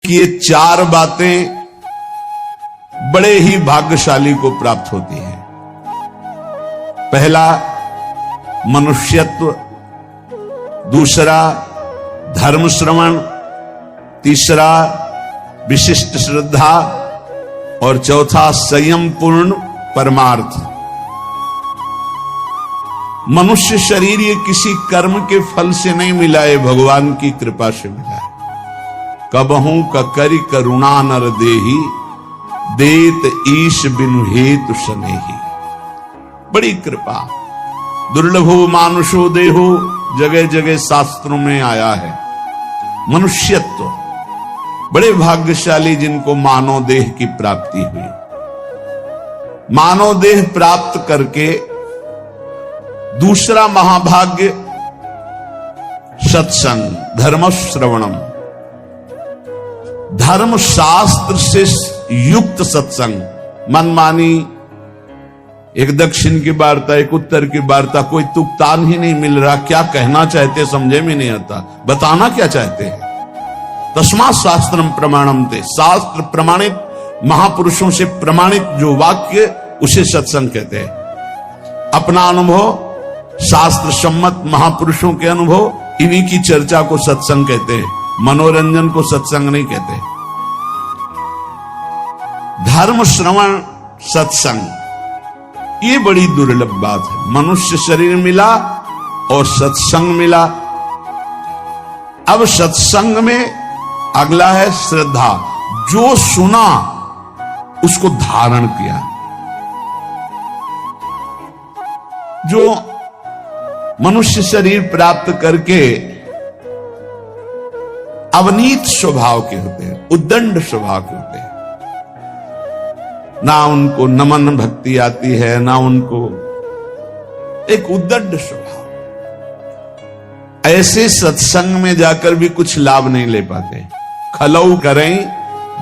कि ये चार बातें बड़े ही भाग्यशाली को प्राप्त होती हैं। पहला मनुष्यत्व, दूसरा धर्म श्रवण, तीसरा विशिष्ट श्रद्धा और चौथा संयम पूर्ण परमार्थ। मनुष्य शरीर ये किसी कर्म के फल से नहीं मिला है, भगवान की कृपा से मिला है। कबहू ककरि करुणा नर देही, देत ईश बिनु हेतु सनेही। बड़ी कृपा, दुर्लभो मानुषो देहो, जगह जगह शास्त्रों में आया है। मनुष्यत्व, बड़े भाग्यशाली जिनको मानव देह की प्राप्ति हुई। मानव देह प्राप्त करके दूसरा महाभाग्य सत्संग, धर्म श्रवणम, धर्म शास्त्र से युक्त सत्संग। मनमानी एक दक्षिण की वार्ता, एक उत्तर की वार्ता, कोई तुकतान ही नहीं मिल रहा। क्या कहना चाहते समझे में नहीं आता, बताना क्या चाहते हैं। तस्मात् शास्त्रम प्रमाणम थे, शास्त्र प्रमाणित महापुरुषों से प्रमाणित जो वाक्य उसे सत्संग कहते हैं। अपना अनुभव, शास्त्र सम्मत महापुरुषों के अनुभव, इन्हीं की चर्चा को सत्संग कहते हैं। मनोरंजन को सत्संग नहीं कहते। धर्म श्रवण सत्संग, ये बड़ी दुर्लभ बात है। मनुष्य शरीर मिला और सत्संग मिला। अब सत्संग में अगला है श्रद्धा। जो सुना उसको धारण किया। जो मनुष्य शरीर प्राप्त करके अवनीत स्वभाव के होते हैं, उद्दंड स्वभाव के होते हैं, ना उनको नमन भक्ति आती है, ना उनको, एक उद्दंड स्वभाव। ऐसे सत्संग में जाकर भी कुछ लाभ नहीं ले पाते। खलऊ करें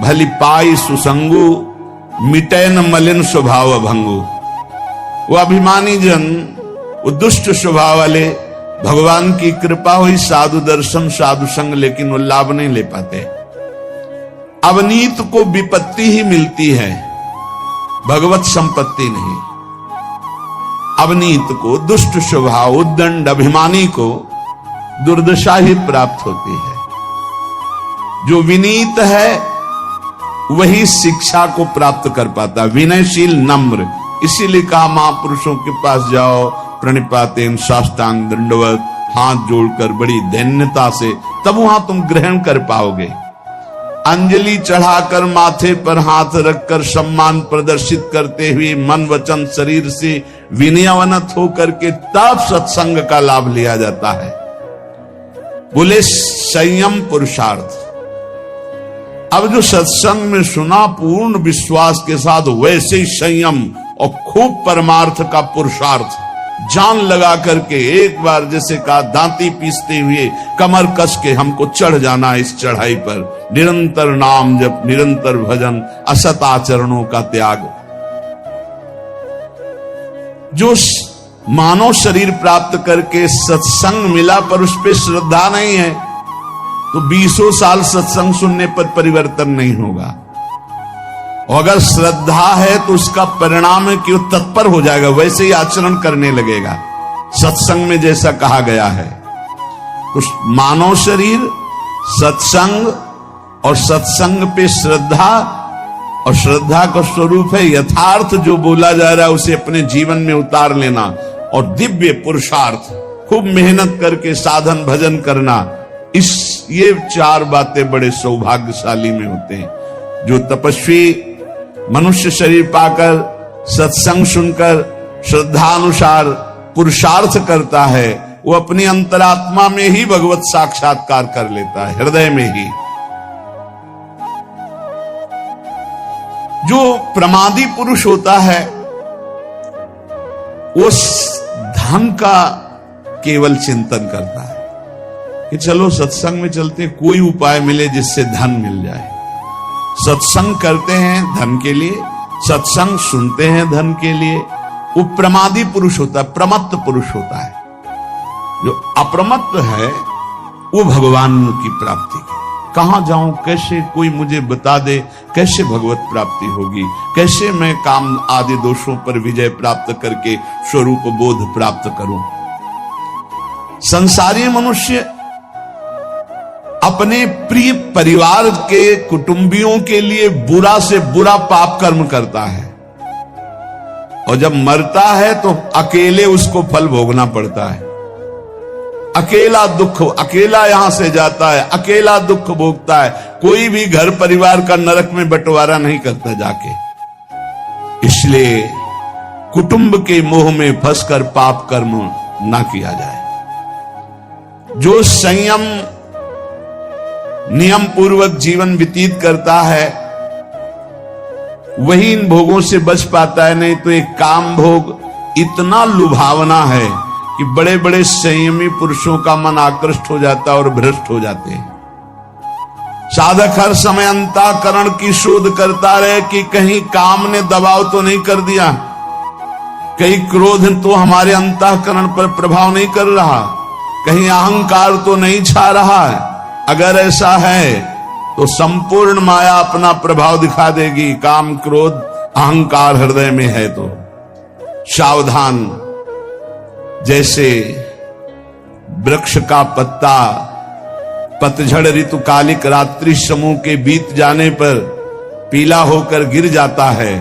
भली पाई सुसंगु, मिटे न मलिन स्वभाव भंगु। वो अभिमानी जन, वो दुष्ट स्वभाव वाले, भगवान की कृपा हुई, साधु दर्शन साधु संग, लेकिन वो लाभ नहीं ले पाते। अवनीत को विपत्ति ही मिलती है, भगवत संपत्ति नहीं। अवनीत को, दुष्ट स्वभाव, उद्दंड अभिमानी को दुर्दशा ही प्राप्त होती है। जो विनीत है वही शिक्षा को प्राप्त कर पाता, विनयशील नम्र। इसीलिए कहा महापुरुषों के पास जाओ, प्रणिपातेन साष्टांग दंडवत, हाथ जोड़कर बड़ी दैन्यता से, तब वहां तुम ग्रहण कर पाओगे। अंजलि चढ़ाकर माथे पर हाथ रखकर सम्मान प्रदर्शित करते हुए मन वचन शरीर से विनयवनत होकर के तब सत्संग का लाभ लिया जाता है। बोले संयम पुरुषार्थ। अब जो सत्संग में सुना पूर्ण विश्वास के साथ, वैसे ही संयम और खूब परमार्थ का पुरुषार्थ जान लगा करके, एक बार जैसे कहा दांती पीसते हुए कमर कस के हमको चढ़ जाना इस चढ़ाई पर। निरंतर नाम जप, निरंतर भजन, असत आचरणों का त्याग। जो मानव शरीर प्राप्त करके सत्संग मिला पर उस पर श्रद्धा नहीं है, तो 20 साल सत्संग सुनने पर परिवर्तन नहीं होगा। और अगर श्रद्धा है तो उसका परिणाम है कि वो तत्पर हो जाएगा, वैसे ही आचरण करने लगेगा, सत्संग में जैसा कहा गया है। उस मानव शरीर, सत्संग और सत्संग पे श्रद्धा, और श्रद्धा का स्वरूप है यथार्थ जो बोला जा रहा है उसे अपने जीवन में उतार लेना, और दिव्य पुरुषार्थ, खूब मेहनत करके साधन भजन करना। ये चार बातें बड़े सौभाग्यशाली में होते हैं। जो तपस्वी मनुष्य शरीर पाकर सत्संग सुनकर श्रद्धानुसार पुरुषार्थ करता है, वो अपनी अंतरात्मा में ही भगवत साक्षात्कार कर लेता है, हृदय में ही। जो प्रमादी पुरुष होता है वो धन का केवल चिंतन करता है कि चलो सत्संग में चलते, कोई उपाय मिले जिससे धन मिल जाए। सत्संग करते हैं धन के लिए, सत्संग सुनते हैं धन के लिए। वो प्रमादी पुरुष होता है, प्रमत्त पुरुष होता है। जो अप्रमत्त है वो भगवान की प्राप्ति कहां जाऊं, कैसे कोई मुझे बता दे, कैसे भगवत प्राप्ति होगी, कैसे मैं काम आदि दोषों पर विजय प्राप्त करके स्वरूप बोध प्राप्त करूं। संसारी मनुष्य अपने प्रिय परिवार के कुटुंबियों के लिए बुरा से बुरा पाप कर्म करता है, और जब मरता है तो अकेले उसको फल भोगना पड़ता है। अकेला दुख, अकेला यहां से जाता है, अकेला दुख भोगता है। कोई भी घर परिवार का नरक में बंटवारा नहीं करता जाके। इसलिए कुटुंब के मोह में फंसकर पाप कर्म ना किया जाए। जो संयम नियम पूर्वक जीवन व्यतीत करता है वही इन भोगों से बच पाता है। नहीं तो एक काम भोग इतना लुभावना है कि बड़े बड़े संयमी पुरुषों का मन आकृष्ट हो जाता है और भ्रष्ट हो जाते हैं। साधक हर समय अंतःकरण की शोध करता रहे कि कहीं काम ने दबाव तो नहीं कर दिया, कहीं क्रोध तो हमारे अंतःकरण पर प्रभाव नहीं कर रहा, कहीं अहंकार तो नहीं छा रहा है। अगर ऐसा है तो संपूर्ण माया अपना प्रभाव दिखा देगी। काम क्रोध अहंकार हृदय में है तो सावधान। जैसे वृक्ष का पत्ता पतझड़ ऋतुकालिक रात्रि समूह के बीत जाने पर पीला होकर गिर जाता है,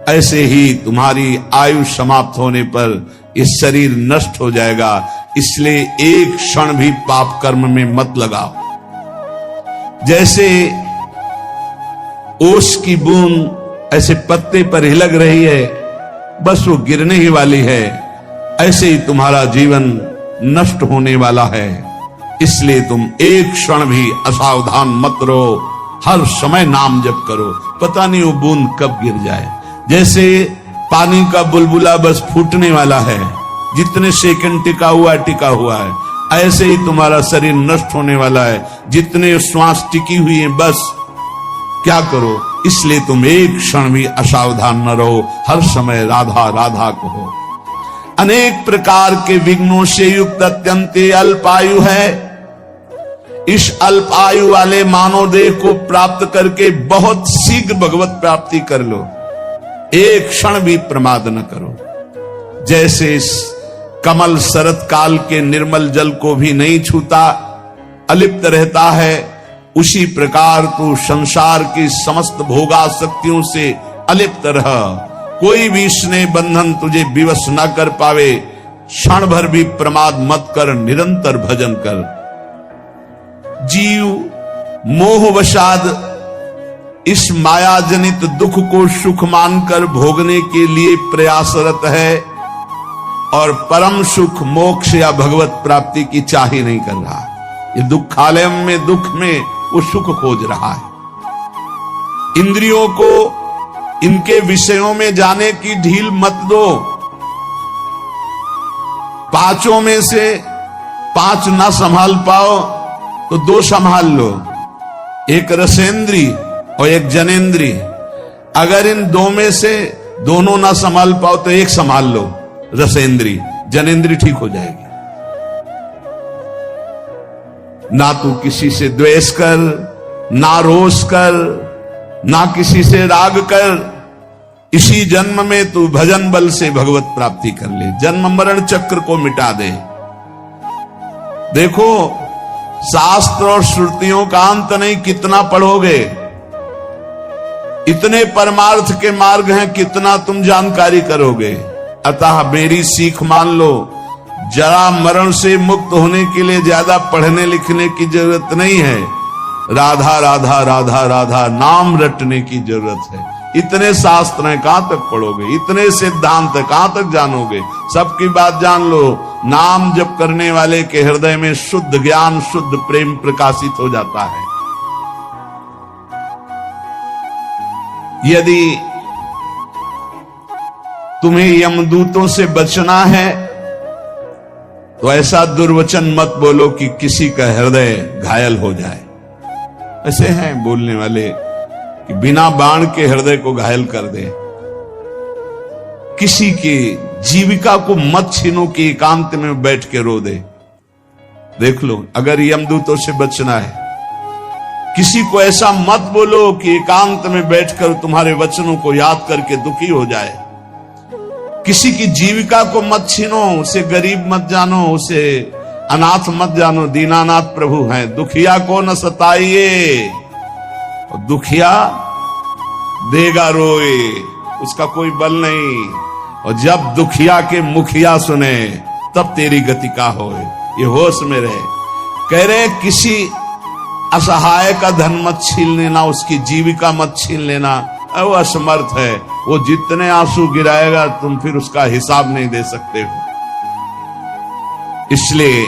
ऐसे ही तुम्हारी आयु समाप्त होने पर ये शरीर नष्ट हो जाएगा। इसलिए एक क्षण भी पाप कर्म में मत लगाओ। जैसे ओस की बूंद ऐसे पत्ते पर हिलक रही है, बस वो गिरने ही वाली है, ऐसे ही तुम्हारा जीवन नष्ट होने वाला है। इसलिए तुम एक क्षण भी असावधान मत रहो, हर समय नाम जप करो। पता नहीं वो बूंद कब गिर जाए। जैसे पानी का बुलबुला बस फूटने वाला है, जितने सेकंड टिका हुआ है, ऐसे ही तुम्हारा शरीर नष्ट होने वाला है। जितने श्वास टिकी हुई है बस क्या करो। इसलिए तुम एक क्षण भी असावधान न रहो, हर समय राधा राधा कहो। अनेक प्रकार के विघ्नों से युक्त अत्यंत अल्पायु है। इस अल्पायु वाले मानव देह को प्राप्त करके बहुत शीघ्र भगवत प्राप्ति कर लो, एक क्षण भी प्रमाद न करो। जैसे कमल शरत काल के निर्मल जल को भी नहीं छूता, अलिप्त रहता है, उसी प्रकार तू संसार की समस्त भोगासक्तियों से अलिप्त रह। कोई भी स्नेह बंधन तुझे विवश न कर पावे। क्षण भर भी प्रमाद मत कर, निरंतर भजन कर। जीव मोहवशाद इस माया जनित दुख को सुख मानकर भोगने के लिए प्रयासरत है और परम सुख मोक्ष या भगवत प्राप्ति की चाह ही नहीं कर रहा। ये दुखालय में दुख में वो सुख खोज रहा है। इंद्रियों को इनके विषयों में जाने की ढील मत दो। पांचों में से 5 ना संभाल पाओ तो 2 संभाल लो, एक रसेंद्री और एक जनेंद्री। अगर इन 2 में से दोनों ना संभाल पाओ तो एक संभाल लो, रसेंद्री। जनेंद्री ठीक हो जाएगी। ना तू किसी से द्वेष कर, ना रोष कर, ना किसी से राग कर। इसी जन्म में तू भजन बल से भगवत प्राप्ति कर ले, जन्म मरण चक्र को मिटा दे। देखो, शास्त्र और श्रुतियों का अंत नहीं, कितना पढ़ोगे। इतने परमार्थ के मार्ग हैं, कितना तुम जानकारी करोगे। अतः मेरी सीख मान लो, जरा मरण से मुक्त होने के लिए ज्यादा पढ़ने लिखने की जरूरत नहीं है। राधा राधा राधा राधा नाम रटने की जरूरत है। इतने शास्त्र हैं, कहां तक पढ़ोगे। इतने सिद्धांत है, कहां तक जानोगे। सबकी बात जान लो। नाम जप करने वाले के हृदय में शुद्ध ज्ञान शुद्ध प्रेम प्रकाशित हो जाता है। यदि तुम्हें यमदूतों से बचना है तो ऐसा दुर्वचन मत बोलो कि किसी का हृदय घायल हो जाए। ऐसे हैं बोलने वाले कि बिना बाण के हृदय को घायल कर दे। किसी की जीविका को मत छीनो कि एकांत में बैठ के रो दे। देख लो, अगर यमदूतों से बचना है किसी को ऐसा मत बोलो कि एकांत में बैठकर तुम्हारे वचनों को याद करके दुखी हो जाए। किसी की जीविका को मत छीनो, उसे गरीब मत जानो, उसे अनाथ मत जानो। दीनानाथ प्रभु हैं। दुखिया को न सताइए, दुखिया देगा रोए, उसका कोई बल नहीं। और जब दुखिया के मुखिया सुने तब तेरी गति का होए। ये होश में रहे। कह रहे किसी असहाय का धन मत छीन लेना, उसकी जीविका मत छीन लेना। वो असमर्थ है, वो जितने आंसू गिराएगा तुम फिर उसका हिसाब नहीं दे सकते हो। इसलिए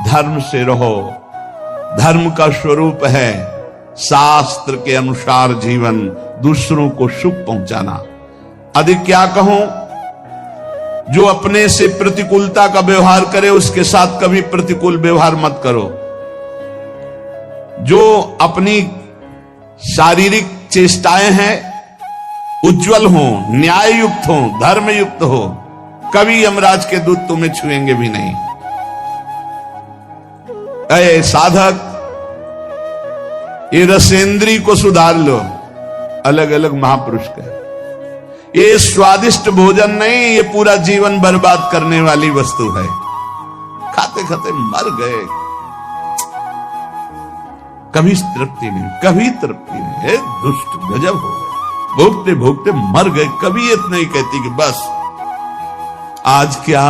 धर्म से रहो। धर्म का स्वरूप है शास्त्र के अनुसार जीवन, दूसरों को सुख पहुंचाना। अधिक क्या कहूं, जो अपने से प्रतिकूलता का व्यवहार करे उसके साथ कभी प्रतिकूल व्यवहार मत करो। जो अपनी शारीरिक चेष्टाएं हैं उज्जवल हो, न्याय युक्त हो, धर्म युक्त हो, कभी यमराज के दूत तुम्हें छुएंगे भी नहीं। ऐ साधक, ये रसेंद्री को सुधार लो। अलग अलग महापुरुष का ये स्वादिष्ट भोजन नहीं, ये पूरा जीवन बर्बाद करने वाली वस्तु है। खाते खाते मर गए, कभी तृप्ति नहीं, कभी तृप्ति नहीं। हे दुष्ट, गजब हो गए। भोगते भोगते मर गए, कभी ये नहीं कहती कि बस आज क्या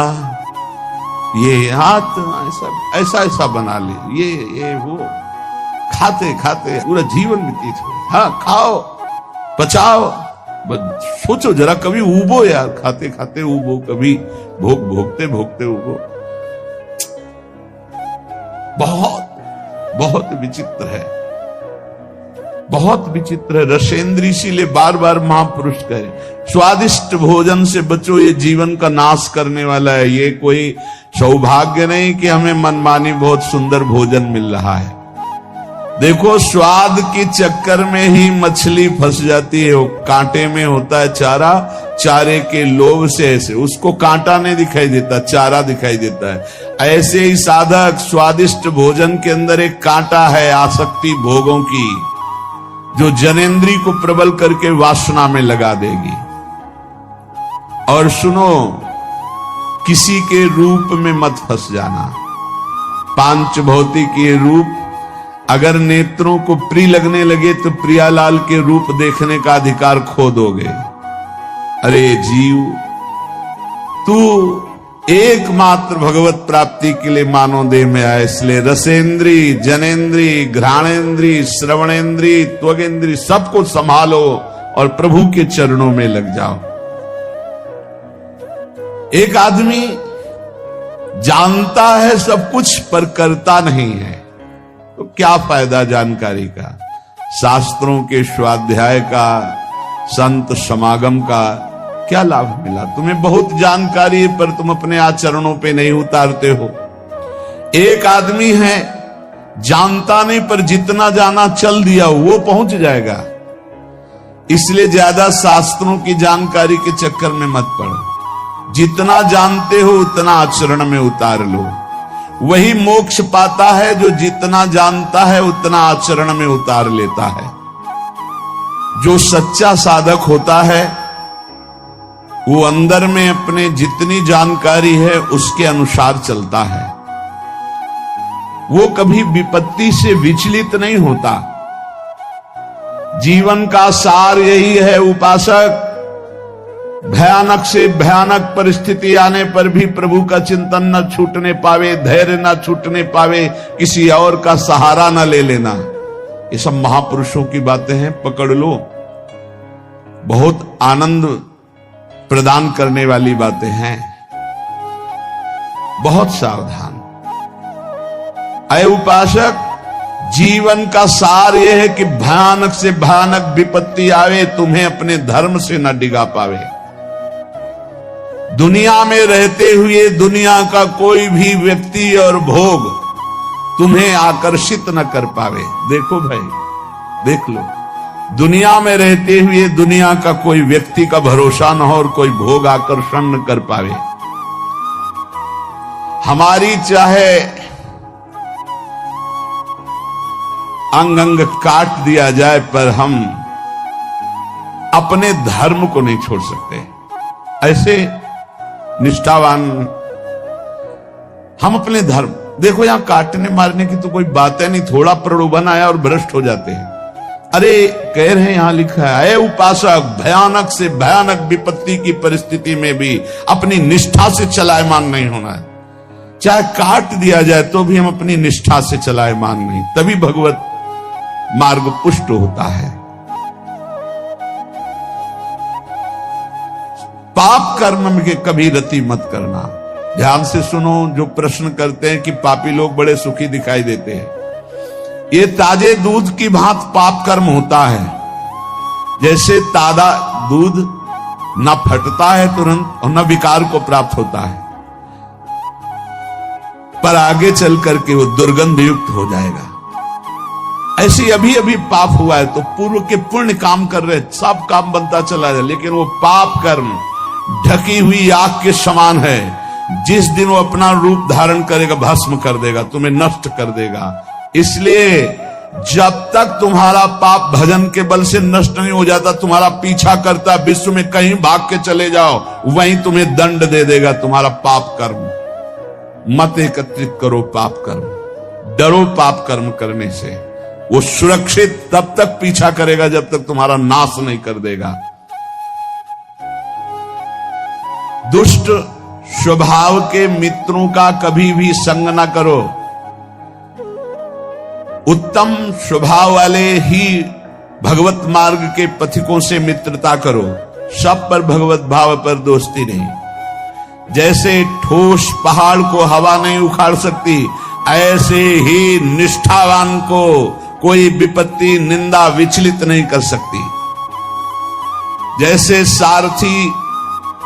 ये हाथ ऐसा ऐसा बना ले, ये वो खाते खाते पूरा जीवन व्यतीत हो। हाँ, खाओ, पचाओ, सोचो जरा, कभी उबो यार, खाते खाते उबो, कभी भोगते भोगते उबो। बहुत बहुत विचित्र है, बहुत विचित्र है। रसेंद्री इसीलिए बार बार महापुरुष कहे स्वादिष्ट भोजन से बचो, ये जीवन का नाश करने वाला है। ये कोई सौभाग्य नहीं कि हमें मनमानी बहुत सुंदर भोजन मिल रहा है। देखो, स्वाद के चक्कर में ही मछली फंस जाती है। वो कांटे में होता है चारा, चारे के लोभ से ऐसे उसको कांटा नहीं दिखाई देता, चारा दिखाई देता है। ऐसे ही साधक, स्वादिष्ट भोजन के अंदर एक कांटा है आसक्ति भोगों की, जो जनेंद्री को प्रबल करके वासना में लगा देगी। और सुनो, किसी के रूप में मत फंस जाना। पांच भौतिक ये रूप अगर नेत्रों को प्रिय लगने लगे तो प्रियालाल के रूप देखने का अधिकार खो दोगे। अरे जीव, तू एकमात्र भगवत प्राप्ति के लिए मानव देह में आए। इसलिए रसेंद्री, जनेंद्री, घ्राणेंद्री, श्रवणेंद्री, त्वगेंद्री सबको संभालो और प्रभु के चरणों में लग जाओ। एक आदमी जानता है सब कुछ पर करता नहीं है, तो क्या फायदा जानकारी का, शास्त्रों के स्वाध्याय का, संत समागम का क्या लाभ मिला? तुम्हें बहुत जानकारी है पर तुम अपने आचरणों पे नहीं उतारते हो। एक आदमी है जानता नहीं पर जितना जाना चल दिया वो पहुंच जाएगा। इसलिए ज्यादा शास्त्रों की जानकारी के चक्कर में मत पड़ो। जितना जानते हो उतना आचरण में उतार लो। वही मोक्ष पाता है जो जितना जानता है उतना आचरण में उतार लेता है। जो सच्चा साधक होता है वो अंदर में अपने जितनी जानकारी है उसके अनुसार चलता है। वो कभी विपत्ति से विचलित नहीं होता। जीवन का सार यही है उपासक, भयानक से भयानक परिस्थिति आने पर भी प्रभु का चिंतन न छूटने पावे, धैर्य न छूटने पावे, किसी और का सहारा न ले लेना। ये सब महापुरुषों की बातें हैं, पकड़ लो। बहुत आनंद प्रदान करने वाली बातें हैं। बहुत सावधान। अय उपासक, जीवन का सार यह है कि भयानक से भयानक विपत्ति आवे, तुम्हें अपने धर्म से न डिगा पावे। दुनिया में रहते हुए दुनिया का कोई भी व्यक्ति और भोग तुम्हें आकर्षित न कर पावे। देखो भाई, देख लो, दुनिया में रहते हुए दुनिया का कोई व्यक्ति का भरोसा न हो और कोई भोग आकर्षण न कर पावे। हमारी चाहे अंग अंग काट दिया जाए पर हम अपने धर्म को नहीं छोड़ सकते। ऐसे निष्ठावान हम अपने धर्म, देखो यहां काटने मारने की तो कोई बात है नहीं, थोड़ा प्रलोभन आया और भ्रष्ट हो जाते हैं। अरे कह रहे हैं यहां लिखा है, उपासक भयानक से भयानक विपत्ति की परिस्थिति में भी अपनी निष्ठा से चलायमान नहीं होना है। चाहे काट दिया जाए तो भी हम अपनी निष्ठा से चलायमान नहीं, तभी भगवत मार्ग पुष्ट होता है। पाप कर्म में कभी रति मत करना। ध्यान से सुनो, जो प्रश्न करते हैं कि पापी लोग बड़े सुखी दिखाई देते हैं, ये ताजे दूध की भांत पाप कर्म होता है। जैसे ताजा दूध न फटता है तुरंत और न विकार को प्राप्त होता है, पर आगे चल करके वो दुर्गंध युक्त हो जाएगा। ऐसे अभी अभी पाप हुआ है तो पूर्व के पुण्य काम कर रहे, सब काम बनता चला जाए, लेकिन वो पाप कर्म ढकी हुई आग के समान है। जिस दिन वो अपना रूप धारण करेगा भस्म कर देगा, तुम्हें नष्ट कर देगा। इसलिए जब तक तुम्हारा पाप भजन के बल से नष्ट नहीं हो जाता, तुम्हारा पीछा करता, विश्व में कहीं भाग के चले जाओ, वहीं तुम्हें दंड दे देगा तुम्हारा पाप कर्म। मत एकत्रित करो पाप कर्म, डरो पाप कर्म करने से। वो सुरक्षित तब तक पीछा करेगा जब तक तुम्हारा नाश नहीं कर देगा। दुष्ट स्वभाव के मित्रों का कभी भी संग ना करो। उत्तम स्वभाव वाले ही भगवत मार्ग के पथिकों से मित्रता करो। सब पर भगवत भाव पर दोस्ती नहीं। जैसे ठोस पहाड़ को हवा नहीं उखाड़ सकती, ऐसे ही निष्ठावान को कोई विपत्ति निंदा विचलित नहीं कर सकती। जैसे सारथी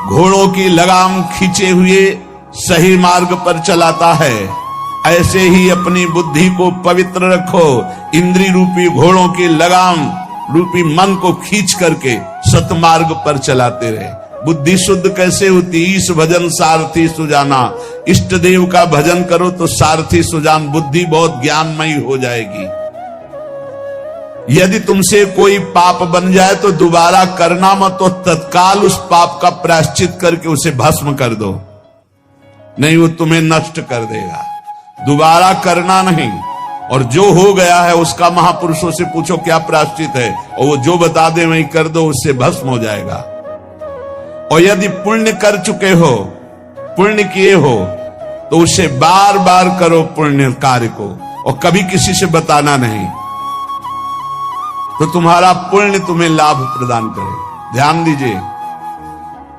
घोड़ों की लगाम खींचे हुए सही मार्ग पर चलाता है, ऐसे ही अपनी बुद्धि को पवित्र रखो। इंद्री रूपी घोड़ों की लगाम रूपी मन को खींच करके सतमार्ग पर चलाते रहे। बुद्धि शुद्ध कैसे होती? ईश भजन सारथी सुजाना। इष्ट देव का भजन करो तो सारथी सुजान, बुद्धि बहुत ज्ञानमयी हो जाएगी। यदि तुमसे कोई पाप बन जाए तो दोबारा करना मत, तो तत्काल उस पाप का प्रायश्चित करके उसे भस्म कर दो, नहीं वो तुम्हें नष्ट कर देगा। दोबारा करना नहीं। और जो हो गया है उसका महापुरुषों से पूछो क्या प्रायश्चित है, और वो जो बता दे वही कर दो, उससे भस्म हो जाएगा। और यदि पुण्य कर चुके हो, पुण्य किए हो, तो उसे बार बार करो पुण्य कार्य को, और कभी किसी से बताना नहीं, तो तुम्हारा पुण्य तुम्हें लाभ प्रदान करे। ध्यान दीजिए,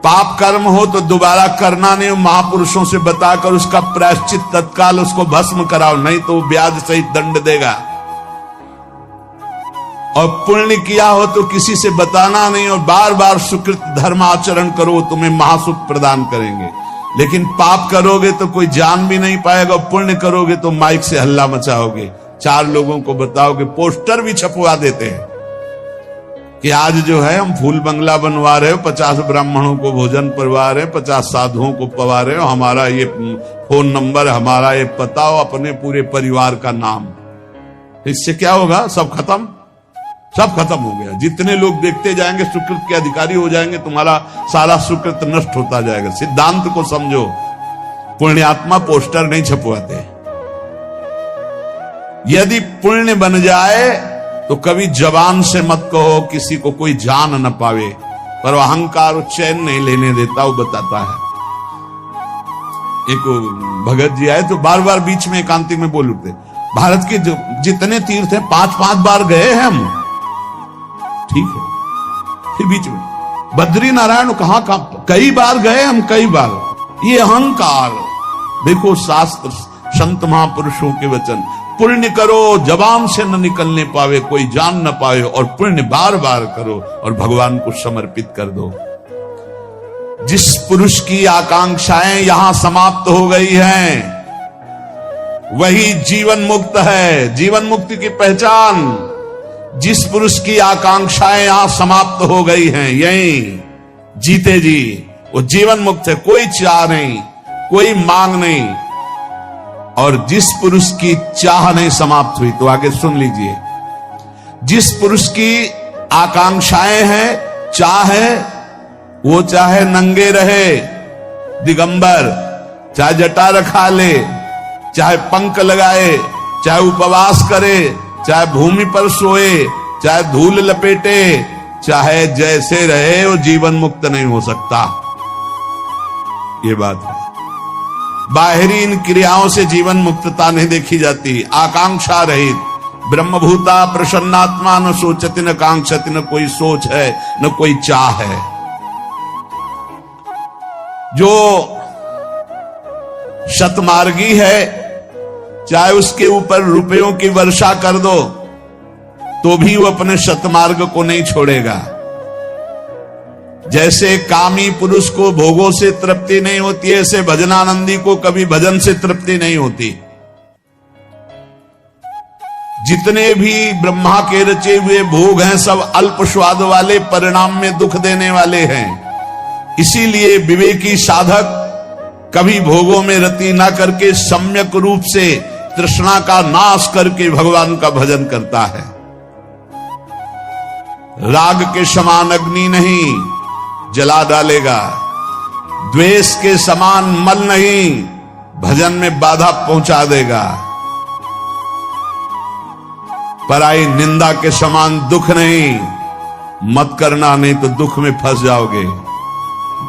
पाप कर्म हो तो दोबारा करना नहीं, महापुरुषों से बताकर उसका प्रायश्चित तत्काल उसको भस्म कराओ, नहीं तो वो ब्याज सहित दंड देगा। और पुण्य किया हो तो किसी से बताना नहीं, और बार बार सुकृत धर्माचरण करो, तुम्हें महासुख प्रदान करेंगे। लेकिन पाप करोगे तो कोई जान भी नहीं पाएगा, पुण्य करोगे तो माइक से हल्ला मचाओगे, 4 लोगों को बताओगे, पोस्टर भी छपवा देते हैं कि आज जो है हम फूल बंगला बनवा रहे हो, 50 ब्राह्मणों को भोजन करवा रहे हैं, 50 साधुओं को पवा रहे हो, हमारा ये फोन नंबर, हमारा ये पता, हो अपने पूरे परिवार का नाम। इससे क्या होगा? सब खत्म, सब खत्म हो गया। जितने लोग देखते जाएंगे सुकृत के अधिकारी हो जाएंगे, तुम्हारा सारा सुकृत नष्ट होता जाएगा। सिद्धांत को समझो, पुण्यात्मा पोस्टर नहीं छपवाते। यदि पुण्य बन जाए तो कभी जबान से मत कहो किसी को कोई जान न पावे, पर अहंकार चैन नहीं लेने देता, वो बताता है। एक भगत जी आए तो बार बार बीच में एकांतिक में बोल उठते, भारत के जो जितने तीर्थ हैं 5-5 बार गए हैं हम। ठीक है, फिर बीच में बद्री नारायण कहां कई बार गए हम, कई बार। ये अहंकार देखो, शास्त्र संत महापुरुषों के वचन, पुण्य करो जबान से न निकलने पावे, कोई जान न पावे, और पुण्य बार बार करो और भगवान को समर्पित कर दो। जिस पुरुष की आकांक्षाएं यहां समाप्त हो गई हैं, वही जीवन मुक्त है। जीवन मुक्ति की पहचान, जिस पुरुष की आकांक्षाएं यहां समाप्त हो गई हैं, यही जीते जी वो जीवन मुक्त है। कोई चाह नहीं, कोई मांग नहीं। और जिस पुरुष की चाह नहीं समाप्त हुई, तो आगे सुन लीजिए, जिस पुरुष की आकांक्षाएं हैं, चाह है, वो चाहे नंगे रहे दिगंबर, चाहे जटा रखा ले, चाहे पंख लगाए, चाहे उपवास करे, चाहे भूमि पर सोए, चाहे धूल लपेटे, चाहे जैसे रहे, वो जीवन मुक्त नहीं हो सकता। ये बात है। बाहरी इन क्रियाओं से जीवन मुक्तता नहीं देखी जाती। आकांक्षा रहित ब्रह्मभूता प्रसन्नात्मा, न सोचति न कांक्षति, न कोई सोच है न कोई चाह है। जो शतमार्गी है, चाहे उसके ऊपर रुपयों की वर्षा कर दो तो भी वो अपने शतमार्ग को नहीं छोड़ेगा। जैसे कामी पुरुष को भोगों से तृप्ति नहीं होती है, ऐसे भजनानंदी को कभी भजन से तृप्ति नहीं होती। जितने भी ब्रह्मा के रचे हुए भोग हैं, सब अल्प स्वाद वाले, परिणाम में दुख देने वाले हैं। इसीलिए विवेकी साधक कभी भोगों में रति ना करके सम्यक रूप से तृष्णा का नाश करके भगवान का भजन करता है। राग के समान अग्नि नहीं, जला डालेगा। द्वेष के समान मल नहीं, भजन में बाधा पहुंचा देगा। पराई निंदा के समान दुख नहीं, मत करना, नहीं तो दुख में फंस जाओगे।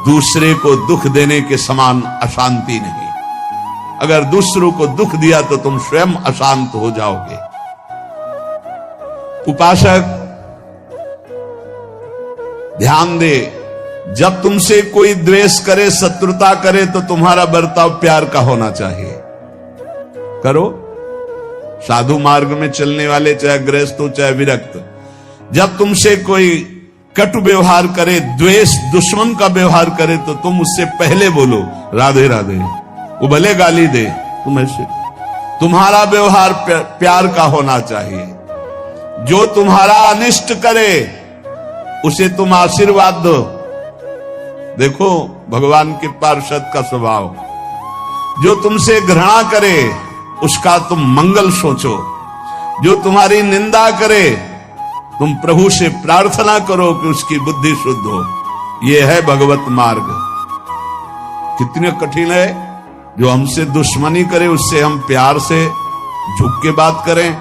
दूसरे को दुख देने के समान अशांति नहीं। अगर दूसरों को दुख दिया तो तुम स्वयं अशांत हो जाओगे। उपासक ध्यान दे, जब तुमसे कोई द्वेष करे, शत्रुता करे, तो तुम्हारा बर्ताव प्यार का होना चाहिए। करो। साधु मार्ग में चलने वाले, चाहे गृहस्थ हो चाहे विरक्त, जब तुमसे कोई कटु व्यवहार करे, द्वेष दुश्मन का व्यवहार करे, तो तुम उससे पहले बोलो राधे राधे। वो भले गाली दे, तुम ऐसे, तुम्हारा व्यवहार प्यार का होना चाहिए। जो तुम्हारा अनिष्ट करे उसे तुम आशीर्वाद दो। देखो भगवान के पार्षद का स्वभाव। जो तुमसे घृणा करे उसका तुम मंगल सोचो। जो तुम्हारी निंदा करे, तुम प्रभु से प्रार्थना करो कि उसकी बुद्धि शुद्ध हो। यह है भगवत मार्ग। कितने कठिन है। जो हमसे दुश्मनी करे उससे हम प्यार से झुक के बात करें।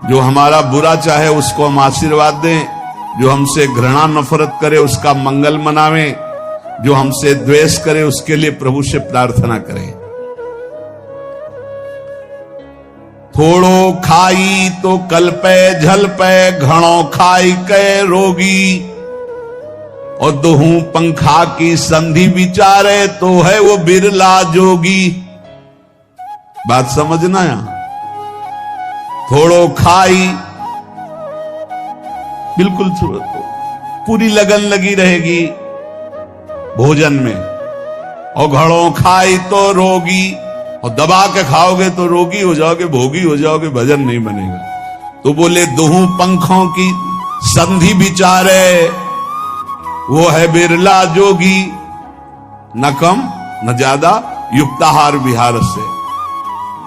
जो हमारा बुरा चाहे उसको हम आशीर्वाद दें। जो हमसे घृणा नफरत करे उसका मंगल मनावें। जो हमसे द्वेष करे उसके लिए प्रभु से प्रार्थना करें। थोड़ो खाई तो कल्पे झलपे, घणो खाई के रोगी। और दोहू पंखा की संधि विचारे, तो है वो बिरला जोगी। बात समझना यहां। थोड़ो खाई, बिल्कुल पूरी लगन लगी रहेगी भोजन में। और घड़ों खाई तो रोगी, और दबा के खाओगे तो रोगी हो जाओगे, भोगी हो जाओगे, भजन नहीं बनेगा। तो बोले दोहू पंखों की संधि विचारे, वो है बिरला जोगी। न कम न ज्यादा, युक्ताहार विहार से।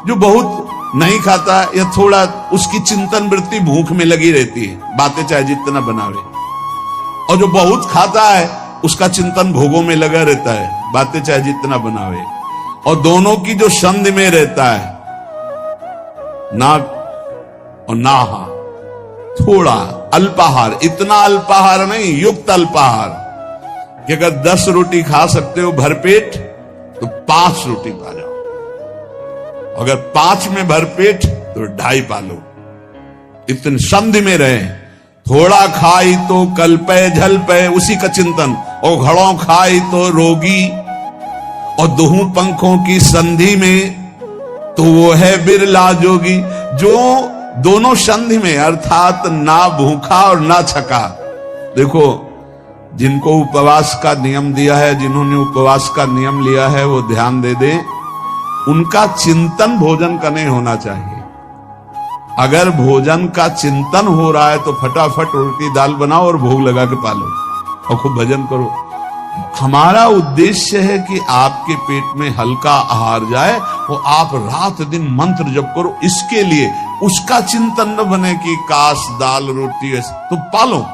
जो बहुत नहीं खाता या थोड़ा, उसकी चिंतन वृत्ति भूख में लगी रहती है, बातें चाहे जितना बनावे। और जो बहुत खाता है उसका चिंतन भोगों में लगा रहता है, बातें चाहे जितना बनावे। और दोनों की जो संधि में रहता है, नाक और नाहा, थोड़ा अल्पाहार, इतना अल्पाहार नहीं, युक्त अल्पाहार। कि अगर 10 रोटी खा सकते हो भरपेट, तो 5 रोटी पा जाओ। अगर 5 में भरपेट तो 2.5 पा लो। इतनी संधि में रहे। थोड़ा खाई तो कल्पे झलपे, उसी का चिंतन। और घड़ों खाई तो रोगी। और दोहू पंखों की संधि में, तो वो है बिरला जोगी। जो दोनों संधि में, अर्थात ना भूखा और ना छका। देखो, जिनको उपवास का नियम दिया है, जिन्होंने उपवास का नियम लिया है, वो ध्यान दे दें। उनका चिंतन भोजन का नहीं होना चाहिए। अगर भोजन का चिंतन हो रहा है तो फटाफट रोटी दाल बनाओ और भोग लगा के पालो और खूब भजन करो। हमारा उद्देश्य है कि आपके पेट में हल्का आहार जाए, और आप रात दिन मंत्र जप करो। इसके लिए उसका चिंतन न बने कि काश दाल रोटी, तो पालो।